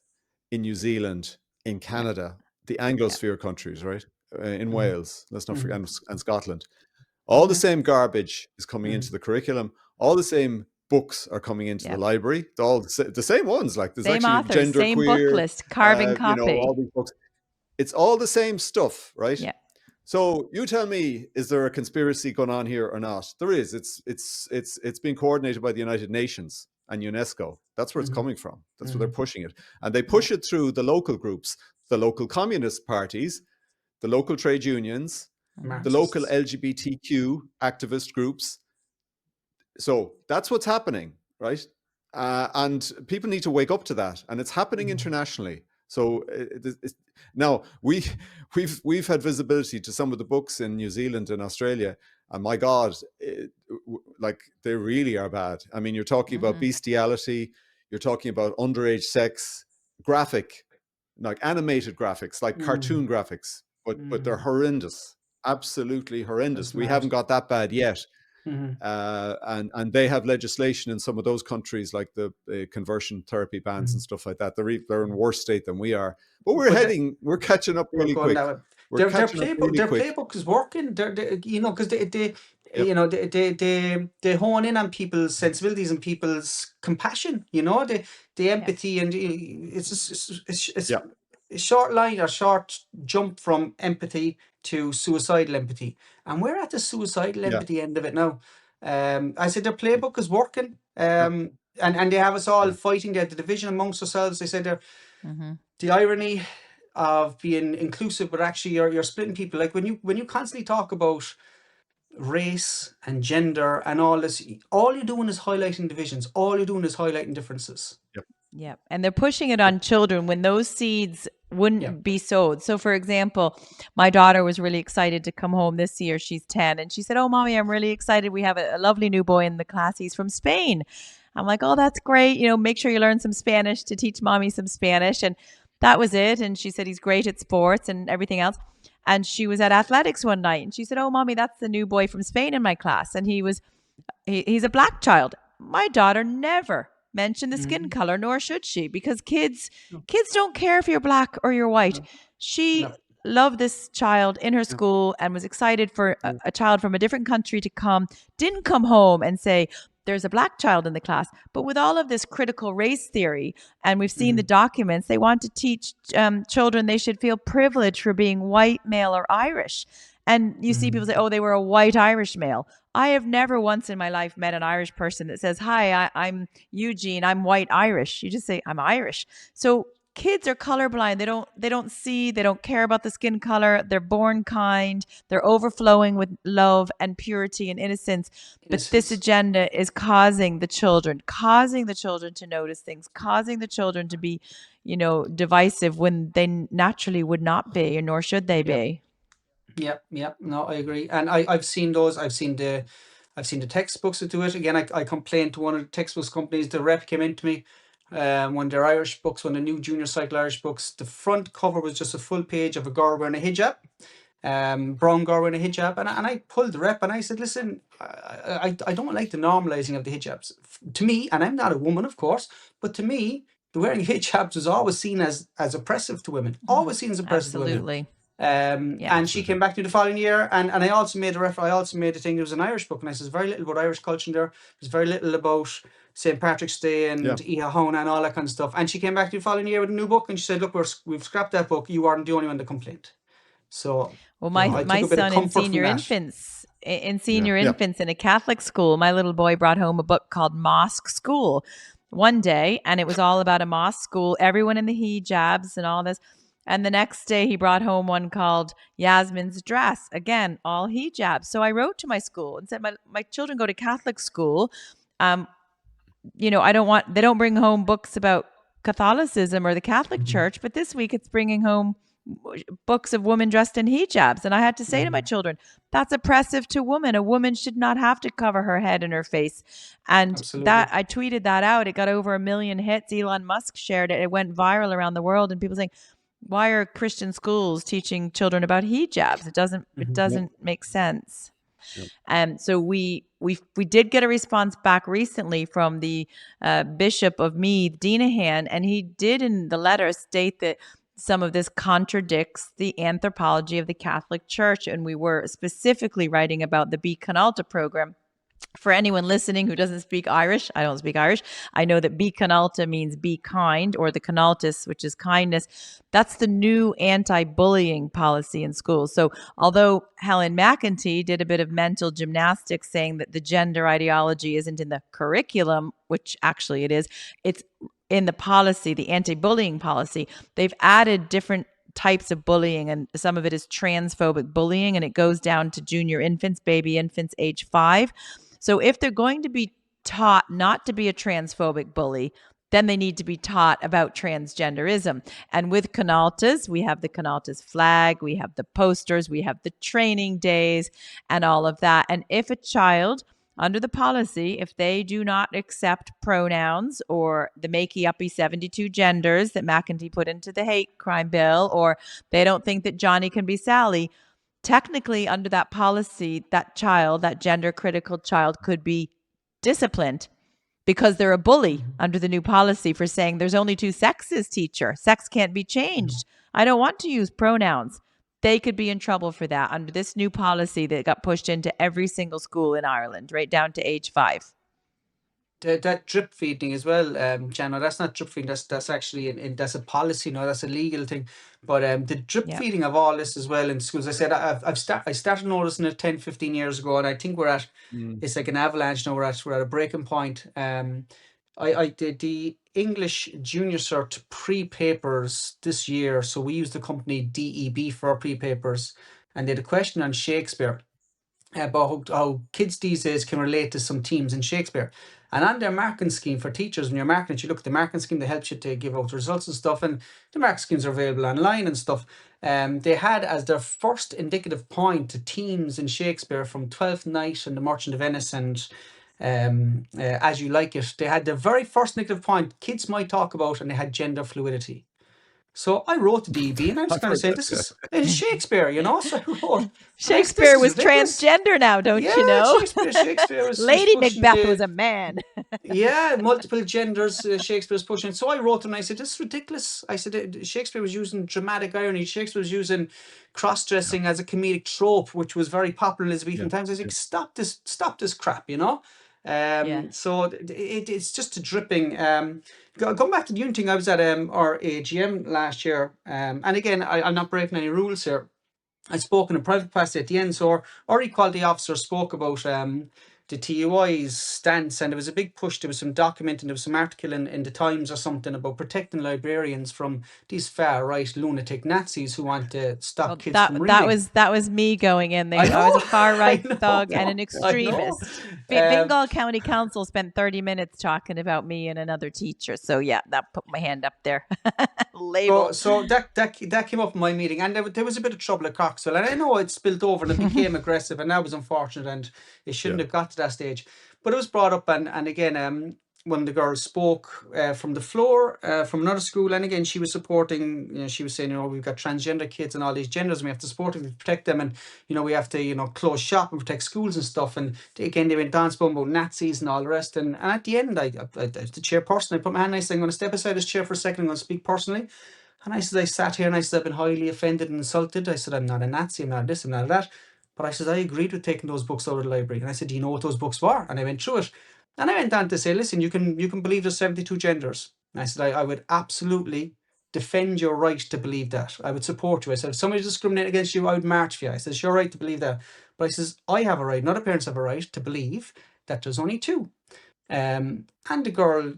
in New Zealand, in Yeah. Canada, the Yeah. Anglosphere countries, right? In Wales, let's not forget, and Scotland. All the same garbage is coming into the curriculum. All the same books are coming into the Yep. library. All the same ones. Like there's Same actually authors, gender same book queer, list, carbon all copy. these books. It's all the same stuff, right? Yeah. So you tell me, is there a conspiracy going on here or not? There is. It's being coordinated by the United Nations and UNESCO. That's where it's coming from. That's where they're pushing it, and they push it through the local groups, the local communist parties, the local trade unions, the local LGBTQ activist groups. So that's what's happening, right? And people need to wake up to that, and it's happening internationally. So now we've had visibility to some of the books in New Zealand and Australia, and my God, like they really are bad. I mean, you're talking about bestiality, you're talking about underage sex, graphic, like animated graphics, like cartoon graphics, but they're horrendous, absolutely horrendous. We haven't got that bad yet. And they have legislation in some of those countries, like the conversion therapy bans and stuff like that. They're in worse state than we are, but we're catching up really quick. Their playbook is working. You know, because you know, they hone in on people's sensibilities and people's compassion. You know, the empathy, and it's a short line or short jump from empathy to suicidal empathy, and we're at the suicidal empathy end of it now. I said their playbook is working, and they have us all fighting the division amongst ourselves. They said the irony of being inclusive, but actually you're splitting people. Like when you constantly talk about race and gender and all this, all you're doing is highlighting divisions. All you're doing is highlighting differences. Yeah. And they're pushing it on children when those seeds wouldn't be sowed. So, for example, my daughter was really excited to come home this year. She's 10. And she said, "Oh, Mommy, I'm really excited. We have a lovely new boy in the class. He's from Spain." I'm like, "Oh, that's great. You know, make sure you learn some Spanish to teach Mommy some Spanish." And that was it. And she said he's great at sports and everything else. And she was at athletics one night. And she said, "Oh, Mommy, that's the new boy from Spain in my class. And he's a black child." My daughter never mention the skin color, nor should she, because kids don't care if you're black or you're white. She loved this child in her school and was excited for a child from a different country to come. Didn't come home and say there's a black child in the class. But with all of this critical race theory, and we've seen the documents, they want to teach children they should feel privileged for being white, male, or Irish. And you see people say, "Oh, they were a white Irish male." I have never once in my life met an Irish person that says, "Hi, I'm Eugene. I'm white Irish." You just say, "I'm Irish." So kids are colorblind. They don't see, they don't care about the skin color. They're born kind. They're overflowing with love and purity and innocence. But this agenda is causing the children to notice things, causing the children to be, divisive when they naturally would not be, or nor should they be. Yeah. No, I agree. And I've seen those. I've seen the textbooks that do it. Again, I complained to one of the textbooks companies. The rep came into me, one of their Irish books, one of the new junior cycle Irish books. The front cover was just a full page of a girl wearing a hijab, brown girl wearing a hijab. And I pulled the rep and I said, "Listen, I don't like the normalizing of the hijabs. To me, and I'm not a woman, of course, but to me, the wearing hijabs was always seen as oppressive to women. Always seen as oppressive to women." Absolutely. And she came back to me the following year, and I also made a thing. There was an Irish book, and I says very little about Irish culture in there. There's very little about St. Patrick's Day and Iha Hona and all that kind of stuff. And she came back to me the following year with a new book, and she said, "Look, we've scrapped that book. You aren't the only one that complained." So, well, my son in senior infants, in a Catholic school, my little boy brought home a book called Mosque School one day, and it was all about a mosque school, everyone in the hijabs and all this. And the next day he brought home one called Yasmin's Dress. Again, all hijabs. So I wrote to my school and said, my children go to Catholic school. They don't bring home books about Catholicism or the Catholic Church, but this week it's bringing home books of women dressed in hijabs. And I had to say to my children, that's oppressive to women. A woman should not have to cover her head and her face. And that I tweeted that out. It got over 1 million hits. Elon Musk shared it. It went viral around the world, and people saying, "Why are Christian schools teaching children about hijabs? It doesn't make sense." So we we did get a response back recently from the Bishop of Meath, Deanahan, and he did in the letter state that some of this contradicts the anthropology of the Catholic Church, and we were specifically writing about the Bí Conálta program. For anyone listening who doesn't speak Irish, I don't speak Irish. I know that Bí Conálta means be kind, or the Conáltas, which is kindness. That's the new anti-bullying policy in schools. So although Helen McEntee did a bit of mental gymnastics saying that the gender ideology isn't in the curriculum, which actually it is, it's in the policy, the anti-bullying policy. They've added different types of bullying, and some of it is transphobic bullying, and it goes down to junior infants, baby infants, age 5. So if they're going to be taught not to be a transphobic bully, then they need to be taught about transgenderism. And with Conáltas, we have the Conáltas flag, we have the posters, we have the training days, and all of that. And if a child, under the policy, if they do not accept pronouns or the makey-uppy 72 genders that McEntee put into the hate crime bill, or they don't think that Johnny can be Sally, technically under that policy, that child, that gender critical child, could be disciplined because they're a bully under the new policy for saying there's only 2 sexes, teacher. Sex can't be changed. I don't want to use pronouns. They could be in trouble for that under this new policy that got pushed into every single school in Ireland, right down to age 5. That drip feeding as well, Jano, that's not drip feeding, that's actually that's a policy, no, that's a legal thing. But the drip Yep. feeding of all this as well in schools, I said I started noticing it 10, 15 years ago, and I think we're at it's like an avalanche now. We're at a breaking point. I did the English Junior Cert pre-papers this year, so we used the company DEB for our pre-papers, and they had a question on Shakespeare about how kids these days can relate to some themes in Shakespeare. And on their marking scheme for teachers, when you're marking it, you look at the marking scheme that helps you to give out results and stuff, and the marking schemes are available online and stuff. They had as their first indicative point to themes in Shakespeare from Twelfth Night and The Merchant of Venice and As You Like It. They had their very first indicative point, kids might talk about, and they had gender fluidity. So I wrote to DB and I was I've kind of heard saying, that, this is Shakespeare, you know? So I wrote, Shakespeare this was is ridiculous. transgender now, don't you Yeah, know? Shakespeare was Lady pushing Macbeth the was a man. yeah, multiple genders. Shakespeare was pushing. So I wrote them and I said, this is ridiculous. I said, Shakespeare was using dramatic irony. Shakespeare was using cross-dressing as a comedic trope, which was very popular in Elizabethan Yeah. times. I said, stop this crap, you know? Yeah. So it's just a dripping. Going back to the union thing, I was at our AGM last year, and again, I'm not breaking any rules here. I spoke in a private capacity at the end, so our equality officer spoke about the TUI's stance, and there was a big push. There was some documenting, there was some article in the Times or something about protecting librarians from these far right lunatic Nazis who want to stop Well, kids from reading. that was me going in there. I I was a know, far right I know, thug and an I know. extremist. Fingal County Council spent 30 minutes talking about me and another teacher. So yeah, that put my hand up there. Label. So that came up in my meeting, and there was a bit of trouble at Coxwell, and I know it spilled over and it became aggressive, and that was unfortunate, and it shouldn't Yeah. have got to that stage. But it was brought up, and again, when the girl spoke from the floor from another school, and again she was supporting, you know, she was saying, you know, we've got transgender kids and all these genders, and we have to support them, protect them, and you know, we have to, you know, close shop and protect schools and stuff. And again, they went on spoken about Nazis and all the rest. And at the end, I was the chairperson. I put my hand, and I said, I'm going to step aside as chair for a second. I'm going to speak personally. And I said, I sat here and I said, I've been highly offended and insulted. I said, I'm not a Nazi, I'm not this, I'm not that. But I said, I agreed with taking those books out of the library. And I said, do you know what those books were? And I went through it. And I went on to say, listen, you can believe there's 72 genders. And I said, I would absolutely defend your right to believe that. I would support you. I said, if somebody discriminated against you, I would march for you. I said, it's your right to believe that. But I says, I have a right, not other parents have a right to believe that there's only 2. And the girl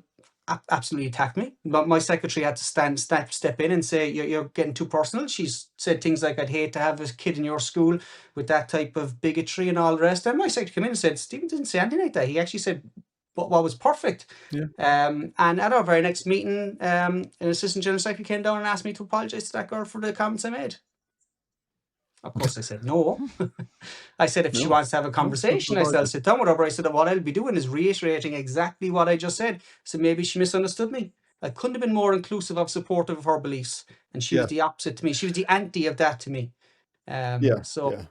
absolutely attacked me. But my secretary had to step in and say, you're getting too personal. She's said things like, I'd hate to have a kid in your school with that type of bigotry and all the rest. And my secretary came in and said, Stephen didn't say anything like that. He actually said what was perfect. Yeah. And at our very next meeting, an assistant general secretary came down and asked me to apologise to that girl for the comments I made. Of course, I said no. I said, if she No. wants to have a conversation, I said, I'll sit down with her. But I said, what I'll be doing is reiterating exactly what I just said. So maybe she misunderstood me. I couldn't have been more inclusive of supportive of her beliefs. And she was the opposite to me. She was the anti of that to me. Yeah. So yeah.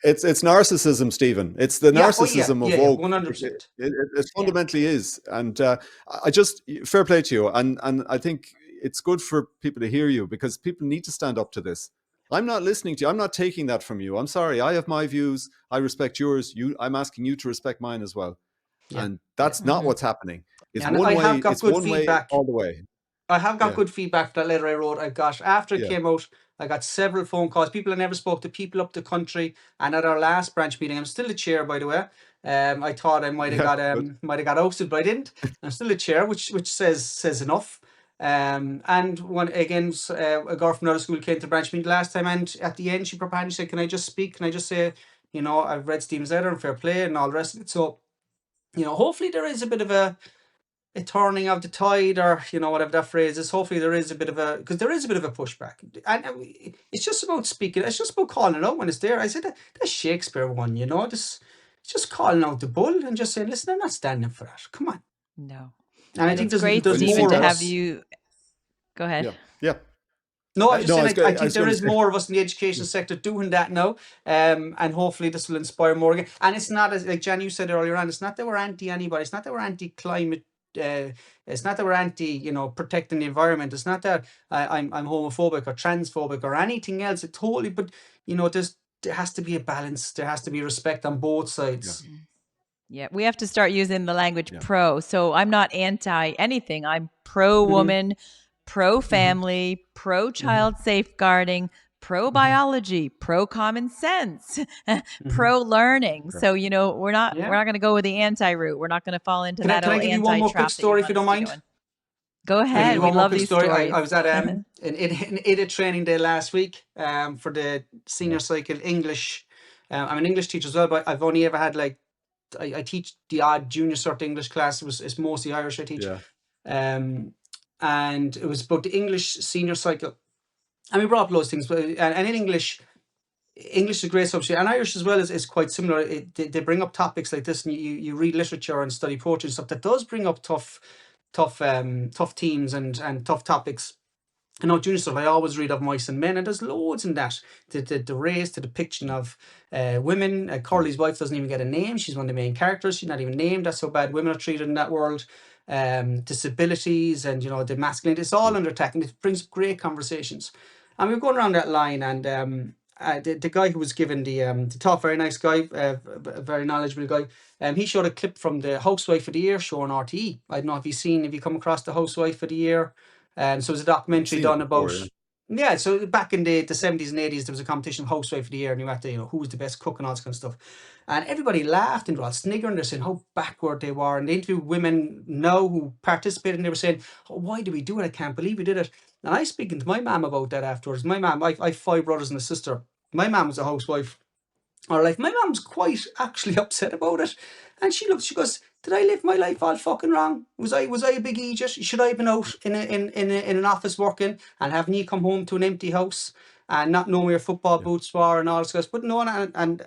It's narcissism, Stephen. It's the Yeah. Oh yeah. narcissism of Yeah. Yeah. woke. 100%. It Yeah. fundamentally is, and I just fair play to you, and I think it's good for people to hear you because people need to stand up to this. I'm not listening to you. I'm not taking that from you. I'm sorry. I have my views. I respect yours. I'm asking you to respect mine as well, Yeah. and Yeah. that's not what's happening. It's And one I way. have got It's good one way feedback. all the way. I have got Yeah, good feedback for that letter I wrote. I got after it yeah, came out, I got several phone calls. People I never spoke to, people up the country. And at our last branch meeting, I'm still the chair, by the way. I thought I yeah. Good. might have got ousted, but I didn't. I'm still the chair, which says enough. And one again, a girl from another school came to the branch meeting last time, and at the end, she prepared. She said, "Can I just speak? Can I just say, I've read Stephen's letter and fair play and all the rest of it." So, hopefully there is a bit of a turning of the tide, or whatever that phrase is. Hopefully there is a bit of a, because there is a bit of a pushback, and it's just about speaking. It's just about calling it out when it's there. I said that Shakespeare one, this it's just calling out the bull and just saying, listen, I'm not standing for that, come on. No. And I And think it's there's great, Well, you see Stephen, more to of that. have us. you. Go ahead. Yeah, yeah. No, I was just No, saying, I I think was there going to is say. more of us in the education sector doing that now, and hopefully this will inspire more again. And it's not, as like Jan, you said earlier on, it's not that we're anti anybody. It's not that we're anti climate. It's not that we're anti, protecting the environment. It's not that I'm homophobic or transphobic or anything else. It totally, but there has to be a balance. There has to be respect on both Yeah, sides. Yeah, we have to start using the language yeah. pro. So I'm not anti anything. I'm pro Mm-hmm. woman, pro Mm-hmm. family, pro Mm-hmm. child safeguarding, pro Mm-hmm. biology, pro common sense, Mm-hmm. pro learning. Okay. So we're not Yeah. going to go with the anti route. We're not going to fall into Can I that can I old give you one anti more quick trap that you story if you want don't us to mind? go in. Go Can I give ahead. you We one more love quick these story? stories. I was at an IDA training day last week for the senior cycle English. I'm an English teacher as well, but I've only ever had I teach the odd junior cert English class. It's mostly Irish I teach. Yeah. And it was about the English senior cycle. And we brought up loads of things, but and in English is a great subject, and Irish as well is quite similar. They bring up topics like this, and you read literature and study poetry and stuff that does bring up tough themes and tough topics. I know junior stuff, I always read of Mice and Men, and there's loads in that. The race, the depiction of women. Corley's wife doesn't even get a name. She's one of the main characters. She's not even named. That's how bad women are treated in that world. Disabilities and the masculine. It's all under attack, and it brings up great conversations. And we were going around that line, and the guy who was given the talk, very nice guy, a very knowledgeable guy. He showed a clip from the Housewife of the Year show on RTE. I don't know if you come across the Housewife of the Year. So it was a I've documentary seen it done before. about, Yeah. so back in the 70s and 80s, there was a competition of Housewife of the Year, and you had to, who was the best cook and all this kind of stuff. And everybody laughed and they were all sniggering. They're saying how backward they were. And they interviewed women now who participated, and they were saying, oh, why did we do it? I can't believe we did it. And I was speaking to my mum about that afterwards. My mum, I have 5 brothers and a sister. My mum was a housewife. Or like my mum's quite actually upset about it. And she goes, did I live my life all fucking wrong? Was I a big idiot? Should I have been out in an office working, and having you come home to an empty house and not know where your football Yeah. boots were and all this stuff? But no, and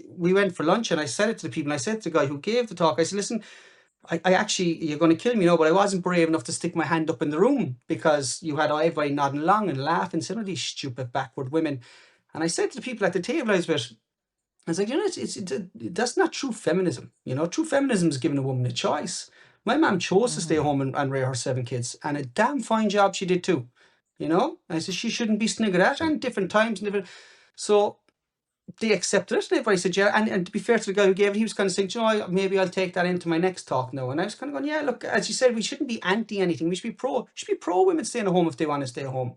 we went for lunch, and I said it to the people, and I said to the guy who gave the talk, I said, listen, I actually, you're going to kill me now, but I wasn't brave enough to stick my hand up in the room, because you had everybody nodding along and laughing, saying, oh, these stupid backward women. And I said to the people at the table I was with, I was like, that's not true feminism. True feminism is giving a woman a choice. My mum chose to stay home and rear her 7 kids, and a damn fine job she did too. I said she shouldn't be sniggered at, and different times, and different. So they accepted it, and everybody said, yeah. And to be fair to the guy who gave it, he was kind of saying, maybe I'll take that into my next talk now. And I was kind of going, yeah, look, as you said, we shouldn't be anti anything. We should be pro women staying at home if they want to stay home.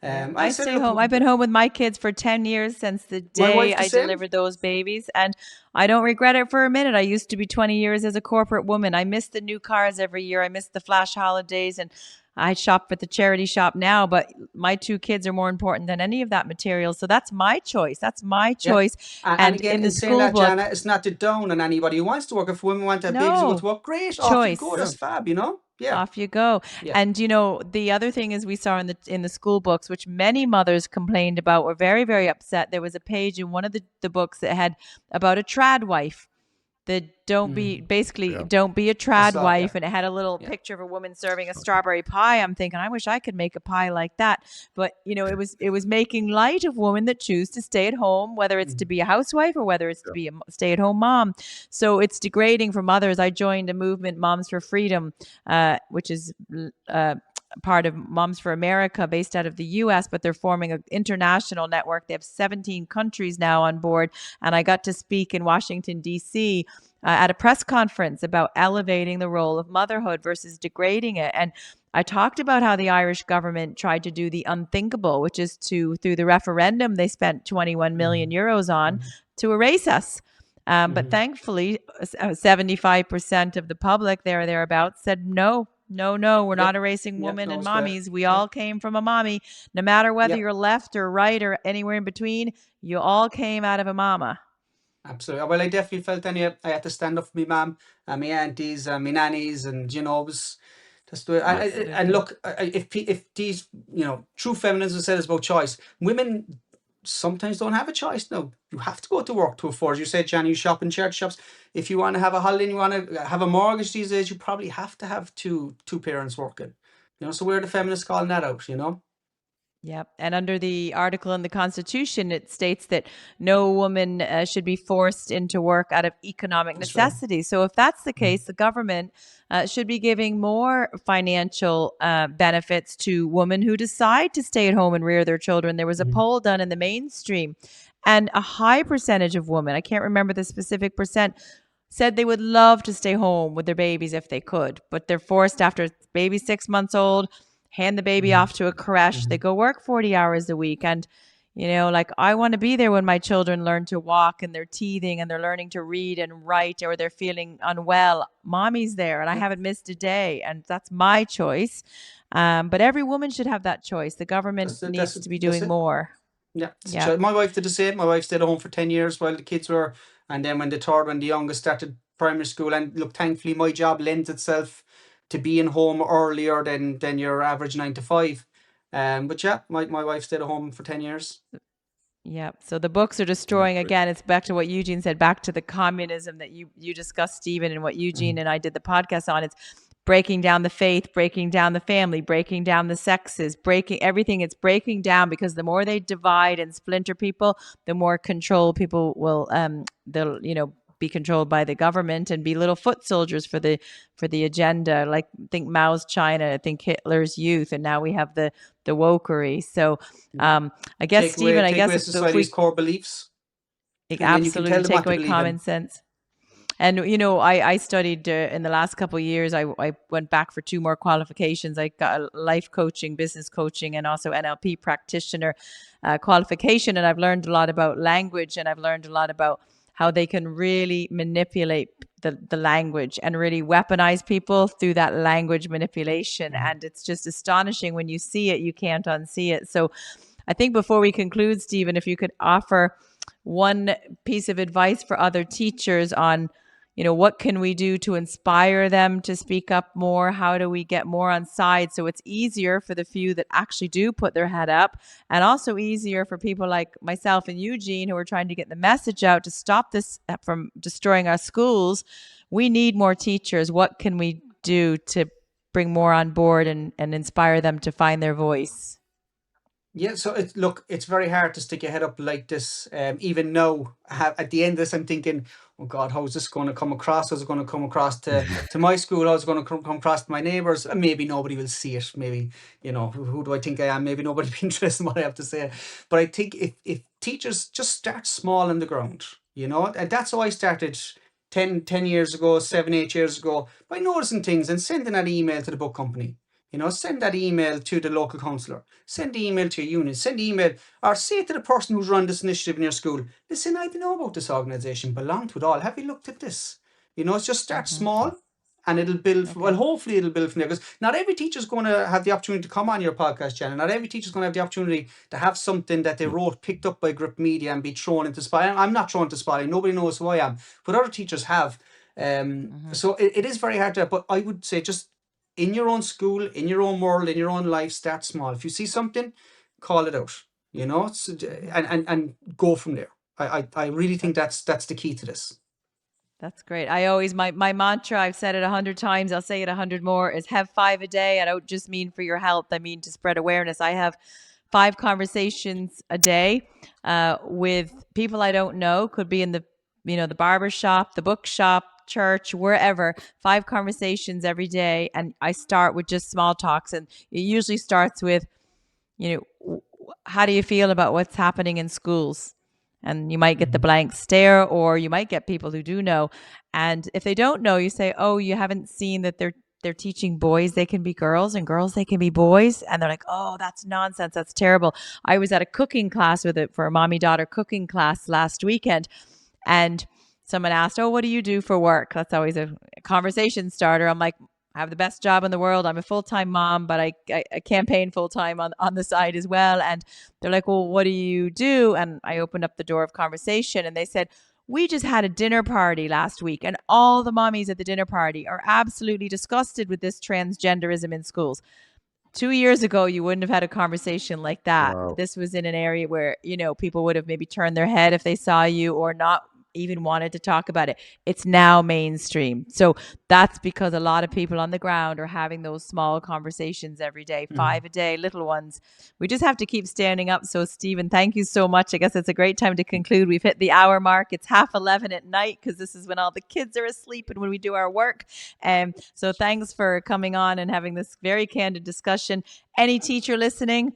I stay home. I've been home with my kids for 10 years since the My day wife the I same. delivered those babies. And I don't regret it for a minute. I used to be 20 years as a corporate woman. I miss the new cars every year. I miss the flash holidays. And I shop at the charity shop now. But my 2 kids are more important than any of that material. So that's my choice. That's my choice. And again, in the saying school that, book, Jana, it's not to down on anybody who wants to work. If women want to have babies and go to work, great. Off you go. choice. That's fab, Yeah. Off you go. Yeah. And the other thing is, we saw in the school books, which many mothers complained about, were very, very upset. There was a page in one of the books that had about a trad wife. the don't be Mm. basically Yeah. don't be a I trad saw it, yeah. wife, and it had a little Yeah. picture of a woman serving a strawberry pie. I'm thinking, I wish I could make a pie like that. But it was making light of women that choose to stay at home, whether it's to Mm. be a housewife or whether it's to Yeah. be a stay-at-home mom. So it's degrading for mothers. I joined a movement, Moms for Freedom, which is part of Moms for America, based out of the US, but they're forming an international network. They have 17 countries now on board. And I got to speak in Washington, D.C. At a press conference about elevating the role of motherhood versus degrading it. And I talked about how the Irish government tried to do the unthinkable, which is through the referendum they spent 21 million Mm-hmm. euros on, Mm-hmm. to erase us. But Mm-hmm. thankfully, 75% of the public there or thereabouts said no. No, no, we're not Yep. erasing Yep. women No, and it's fair. mommies. We Yep. all came from a mommy. No matter whether Yep. you're left or right or anywhere in between, you all came out of a mama. Absolutely. Well, I definitely felt I had to stand up for my mum and my aunties and my nannies, and it was just the way. Yeah. And Absolutely. look, if these true feminism says about choice, women sometimes don't have a choice now. You have to go to work to afford. You said, Jan, you shop in church shops. If you want to have a holiday and you want to have a mortgage these days, you probably have to have two parents working. So where are the feminists calling that out? Yep. And under the article in the Constitution, it states that no woman should be forced into work out of economic That's right. necessity. So, if that's the Mm. case, the government should be giving more financial benefits to women who decide to stay at home and rear their children. There was a Mm. poll done in the mainstream, and a high percentage of women, I can't remember the specific percent, said they would love to stay home with their babies if they could, but they're forced after baby 6 months old, hand the baby Mm. off to a creche. They Mm. go work 40 hours a week. And, like I want to be there when my children learn to walk and they're teething and they're learning to read and write, or they're feeling unwell. Mommy's there and I Yeah. haven't missed a day. And that's my choice. But every woman should have that choice. The government That's it. needs to be That's doing it. more. Yeah, Yeah. my wife did the same. My wife stayed at home for 10 years while the kids were, and then when the youngest started primary school, and look, thankfully my job lends itself to being home earlier than your average 9 to 5. But yeah, my wife stayed at home for 10 years. Yeah. So the books are Yeah. destroying, Great. again, it's back to what Eugene said, back to the communism that you discussed, Stephen, and what Eugene Mhm. and I did the podcast on. It's breaking down the faith, breaking down the family, breaking down the sexes, breaking everything. It's breaking down because the more they divide and splinter people, the more control people will they'll be controlled by the government and be little foot soldiers for the agenda. Like, think Mao's China, I think Hitler's youth, and now we have the wokery. So Yeah. I guess, Stephen, I Take guess away if society's we core beliefs, and then you can absolutely tell them take what to away believe common in. sense. And I studied in the last couple of years. I went back for 2 more qualifications. I got a life coaching, business coaching, and also NLP practitioner qualification. And I've learned a lot about language, and I've learned a lot about how they can really manipulate the language and really weaponize people through that language manipulation. Mhm. And it's just astonishing when you see it. You can't unsee it. So I think before we conclude, Stephen, if you could offer one piece of advice for other teachers on what can we do to inspire them to speak up more? How do we get more on side so it's easier for the few that actually do put their head up, and also easier for people like myself and Eugene who are trying to get the message out to stop this from destroying our schools? We need more teachers. What can we do to bring more on board and inspire them to find their voice? Yeah, so it's very hard to stick your head up like this. Even now, at the end of this, I'm thinking, oh God, how's this going to come across? How's it going to come across to my school? How's it going to come across to my neighbours? And maybe nobody will see it. Maybe, who do I think I am? Maybe nobody will be interested in what I have to say. But I think if teachers just start small on the ground, and that's how I started 10 years ago, 7, 8 years ago, by noticing things and sending an email to the book company. Send that email to the local councillor, send the email to your unit, send the email, or say to the person who's run this initiative in your school, listen, I don't know about this organisation, belong to it all. Have you looked at this? It's just start small, and it'll build, well, Okay. hopefully it'll build from there, because not every teacher's going to have the opportunity to come on your podcast channel. Not every teacher's going to have the opportunity to have something that they wrote, picked up by Gript Media, and be thrown into spotlight. I'm not thrown into spotlight. Nobody knows who I am, but other teachers have. So it is very hard to, but I would say just in your own school, in your own world, in your own life, start small. If you see something, call it out, and go from there. I really think that's the key to this. That's great. I always, my mantra, I've said it 100 times, I'll say it 100 more, is have 5 a day. I don't just mean for your health, I mean to spread awareness. I have 5 conversations a day with people I don't know, could be in the, the barber shop, the bookshop, church, wherever. 5 conversations every day. And I start with just small talks. And it usually starts with, how do you feel about what's happening in schools? And you might get the blank stare, or you might get people who do know. And if they don't know, you say, oh, you haven't seen that they're teaching boys they can be girls and girls they can be boys. And they're like, oh, that's nonsense. That's terrible. I was at a cooking class for a mommy-daughter cooking class last weekend. And someone asked, oh, what do you do for work? That's always a conversation starter. I'm like, I have the best job in the world. I'm a full-time mom, but I campaign full-time on the side as well. And they're like, well, what do you do? And I opened up the door of conversation, and they said, we just had a dinner party last week, and all the mommies at the dinner party are absolutely disgusted with this transgenderism in schools. 2 years ago, you wouldn't have had a conversation like that. Wow. This was in an area where, people would have maybe turned their head if they saw you, or not even wanted to talk about it. It's now mainstream. So that's because a lot of people on the ground are having those small conversations every day, 5 a day, little ones. We just have to keep standing up. So Stephen, thank you so much. I guess it's a great time to conclude. We've hit the hour mark. It's 11:30 at night, because this is when all the kids are asleep and when we do our work. So thanks for coming on and having this very candid discussion. Any teacher listening,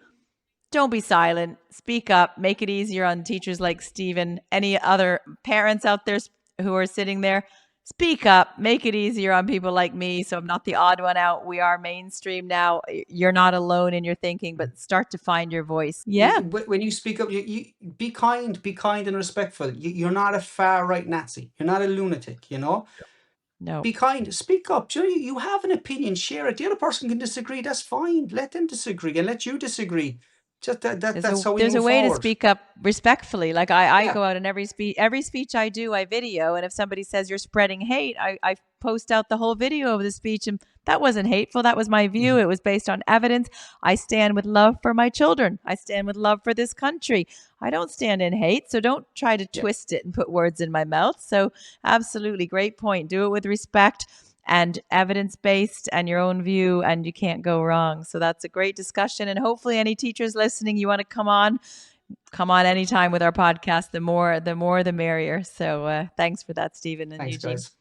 don't be silent. Speak up. Make it easier on teachers like Stephen. Any other parents out there who are sitting there, speak up. Make it easier on people like me, so I'm not the odd one out. We are mainstream now. You're not alone in your thinking, but start to find your voice. Yeah. When you speak up, you be kind and respectful. You're not a far right Nazi. You're not a lunatic. No. Be kind. Speak up. You have an opinion. Share it. The other person can disagree. That's fine. Let them disagree and let you disagree. Just that's how we There's move a way forward. to speak up respectfully. Like I go out in every speech I do, I video. And if somebody says you're spreading hate, I post out the whole video of the speech. And that wasn't hateful. That was my view. It was based on evidence. I stand with love for my children. I stand with love for this country. I don't stand in hate. So don't try to twist it and put words in my mouth. So absolutely, great point. Do it with respect and evidence-based and your own view, and you can't go wrong. So that's a great discussion. And hopefully any teachers listening, you want to come on anytime with our podcast. The more the merrier. So thanks for that, Stephen and Thanks, Eugene. guys.